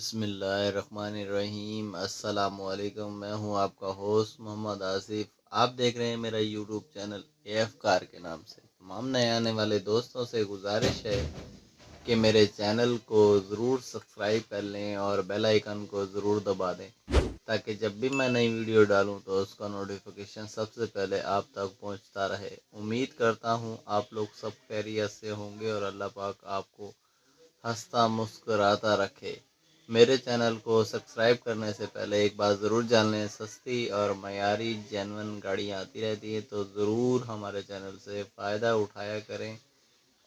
बिस्मिल्लाहिर्रहमानिर्रहीम। अस्सलामुअलैकुम। मैं हूं आपका होस्ट मोहम्मद आसिफ। आप देख रहे हैं मेरा यूट्यूब चैनल एफ कार के नाम से। तमाम नए आने वाले दोस्तों से गुजारिश है कि मेरे चैनल को ज़रूर सब्सक्राइब कर लें और बेल आइकन को ज़रूर दबा दें ताकि जब भी मैं नई वीडियो डालूं तो उसका नोटिफिकेशन सबसे पहले आप तक पहुंचता रहे। उम्मीद करता हूं आप लोग सब खैरियत से होंगे और अल्लाह पाक आपको हंसता मुस्कुराता रखे। मेरे चैनल को सब्सक्राइब करने से पहले एक बात ज़रूर जान लें, सस्ती और मयारी जेन्युइन गाड़ियाँ आती रहती हैं, तो ज़रूर हमारे चैनल से फ़ायदा उठाया करें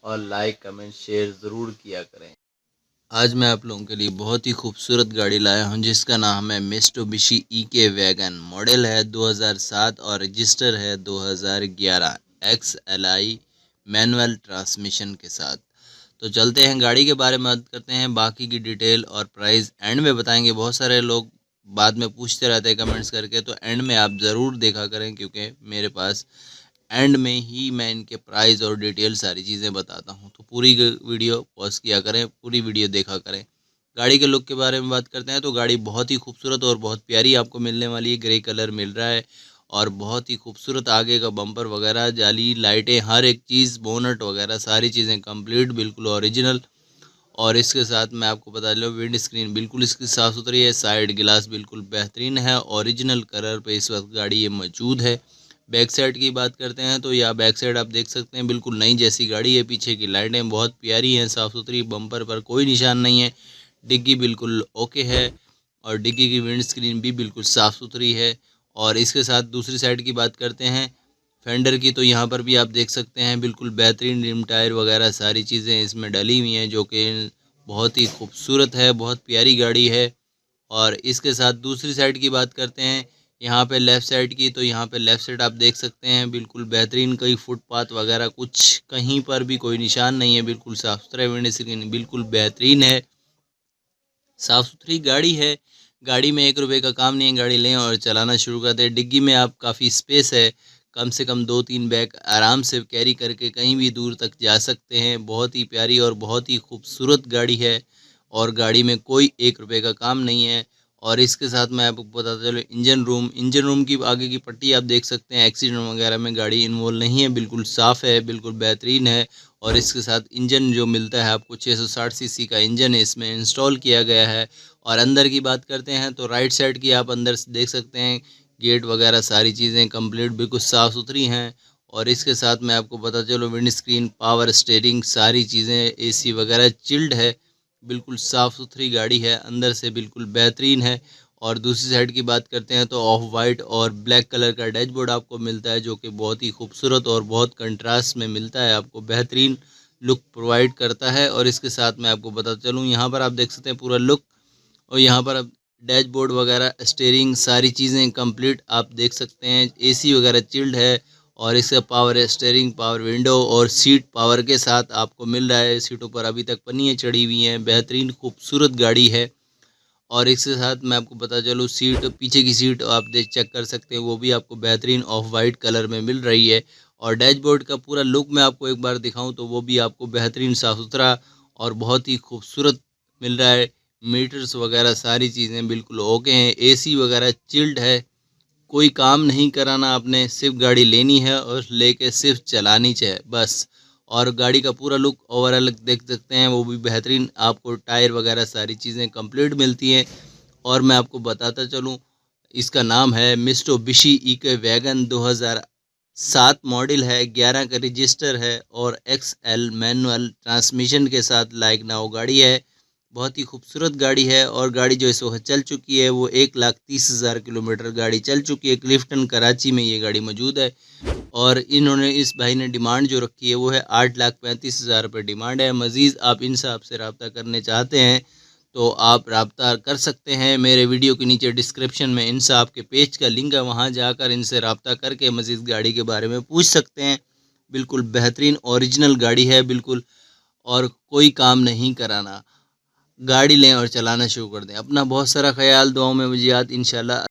और लाइक कमेंट शेयर ज़रूर किया करें। आज मैं आप लोगों के लिए बहुत ही खूबसूरत गाड़ी लाया हूं जिसका नाम है मित्सुबिशी इके वैगन। मॉडल है 2007 और रजिस्टर है 2011। XLI मैनुअल ट्रांसमिशन के साथ। तो चलते हैं गाड़ी के बारे में बात करते हैं। बाकी की डिटेल और प्राइस एंड में बताएंगे। बहुत सारे लोग बाद में पूछते रहते हैं कमेंट्स करके, तो एंड में आप ज़रूर देखा करें क्योंकि मेरे पास एंड में ही मैं इनके प्राइस और डिटेल सारी चीज़ें बताता हूं। तो पूरी वीडियो पॉज किया करें, पूरी वीडियो देखा करें। गाड़ी के लुक के बारे में बात करते हैं तो गाड़ी बहुत ही खूबसूरत और बहुत प्यारी आपको मिलने वाली है। ग्रे कलर मिल रहा है और बहुत ही खूबसूरत आगे का बम्पर वगैरह, जाली, लाइटें, हर एक चीज़, बोनट वगैरह सारी चीज़ें कंप्लीट बिल्कुल ओरिजिनल। और इसके साथ मैं आपको बता दूं विंड स्क्रीन बिल्कुल इसकी साफ़ सुथरी है। साइड गिलास बिल्कुल बेहतरीन है। ओरिजिनल कलर पे इस वक्त गाड़ी ये मौजूद है। बैक साइड की बात करते हैं तो या बैक साइड आप देख सकते हैं बिल्कुल नई जैसी गाड़ी है। पीछे की लाइटें बहुत प्यारी हैं, साफ़ सुथरी, बम्पर पर कोई निशान नहीं है। डिग्गी बिल्कुल ओके है और डिग्गी की विंड स्क्रीन भी बिल्कुल साफ़ सुथरी है। और इसके साथ दूसरी साइड की बात करते हैं फेंडर की, तो यहाँ पर भी आप देख सकते हैं बिल्कुल बेहतरीन रिम टायर वगैरह सारी चीज़ें इसमें डली हुई हैं जो कि बहुत ही खूबसूरत है, बहुत प्यारी गाड़ी है। और इसके साथ दूसरी साइड की बात करते हैं यहाँ पे लेफ़्ट साइड की, तो यहाँ पे लेफ़्ट साइड आप देख सकते हैं बिल्कुल बेहतरीन, कहीं फुटपाथ वगैरह कुछ कहीं पर भी कोई निशान नहीं है। बिल्कुल साफ़ सुथरा विंड स्क्रीन बिल्कुल बेहतरीन है, साफ़ सुथरी गाड़ी है। गाड़ी में 1 रुपये का काम नहीं है। गाड़ी लें और चलाना शुरू कर दें। डिग्गी में आप काफ़ी स्पेस है, कम से कम 2-3 बैग आराम से कैरी करके कहीं भी दूर तक जा सकते हैं। बहुत ही प्यारी और बहुत ही खूबसूरत गाड़ी है और गाड़ी में कोई 1 रुपये का काम नहीं है। और इसके साथ मैं आपको बताता चलूँ इंजन रूम की आगे की पट्टी आप देख सकते हैं। एक्सीडेंट वगैरह में गाड़ी इन्वॉल्व नहीं है, बिल्कुल साफ़ है, बिल्कुल बेहतरीन है। और इसके साथ इंजन जो मिलता है आपको 660 सीसी का इंजन है इसमें इंस्टॉल किया गया है। और अंदर की बात करते हैं तो राइट साइड की आप अंदर से देख सकते हैं, गेट वगैरह सारी चीज़ें कंप्लीट बिल्कुल साफ़ सुथरी हैं। और इसके साथ मैं आपको पता चलो विंड स्क्रीन, पावर स्टीयरिंग सारी चीज़ें, एसी वगैरह चिल्ड है, बिल्कुल साफ़ सुथरी गाड़ी है, अंदर से बिल्कुल बेहतरीन है। और दूसरी साइड की बात करते हैं तो ऑफ वाइट और ब्लैक कलर का डैशबोर्ड आपको मिलता है जो कि बहुत ही खूबसूरत और बहुत कंट्रास्ट में मिलता है, आपको बेहतरीन लुक प्रोवाइड करता है। और इसके साथ मैं आपको बताता चलूँ यहाँ पर आप देख सकते हैं पूरा लुक, और यहाँ पर अब डैशबोर्ड वगैरह, स्टीयरिंग सारी चीज़ें कंप्लीट आप देख सकते हैं। एसी वगैरह चिल्ड है और इसका पावर स्टीयरिंग, पावर विंडो और सीट पावर के साथ आपको मिल रहा है। सीटों पर अभी तक पन्नियाँ चढ़ी हुई हैं, बेहतरीन खूबसूरत गाड़ी है। और इसके साथ मैं आपको पता चलूँ सीट, पीछे की सीट आप देख चेक कर सकते हैं, वो भी आपको बेहतरीन ऑफ वाइट कलर में मिल रही है। और डैशबोर्ड का पूरा लुक मैं आपको एक बार दिखाऊं तो वो भी आपको बेहतरीन साफ़ सुथरा और बहुत ही खूबसूरत मिल रहा है। मीटर्स वगैरह सारी चीज़ें बिल्कुल ओके हैं। एसी वगैरह चिल्ड है, कोई काम नहीं कराना आपने, सिर्फ गाड़ी लेनी है और लेके सिर्फ चलानी चाहिए बस। और गाड़ी का पूरा लुक ओवरऑल देख सकते हैं, वो भी बेहतरीन, आपको टायर वगैरह सारी चीज़ें कंप्लीट मिलती हैं। और मैं आपको बताता चलूँ इसका नाम है मित्सुबिशी इको वैगन। 2007 मॉडल है, 11 का रजिस्टर है और XL मैनुअल ट्रांसमिशन के साथ लाइक नाउ गाड़ी है। बहुत ही खूबसूरत गाड़ी है और गाड़ी जो इस वक्त चल चुकी है वो 1,30,000 किलोमीटर गाड़ी चल चुकी है। क्लिफ्टन कराची में ये गाड़ी मौजूद है। और इन्होंने, इस भाई ने डिमांड जो रखी है वो है 8,35,000 रुपये डिमांड है। मज़ीद आप इनसे आपसे रब्ता करने चाहते हैं तो आप रब्ता कर सकते हैं। मेरे वीडियो के नीचे डिस्क्रिप्शन में इनसे आपके पेज का लिंक है, वहाँ जाकर इनसे रब्ता करके मज़ीद गाड़ी के बारे में पूछ सकते हैं। बिल्कुल बेहतरीन ओरिजिनल गाड़ी है बिल्कुल, और कोई काम नहीं कराना। गाड़ी लें और चलाना शुरू कर दें। अपना बहुत सारा ख्याल, दुआओं में मुझे याद, इंशाल्लाह।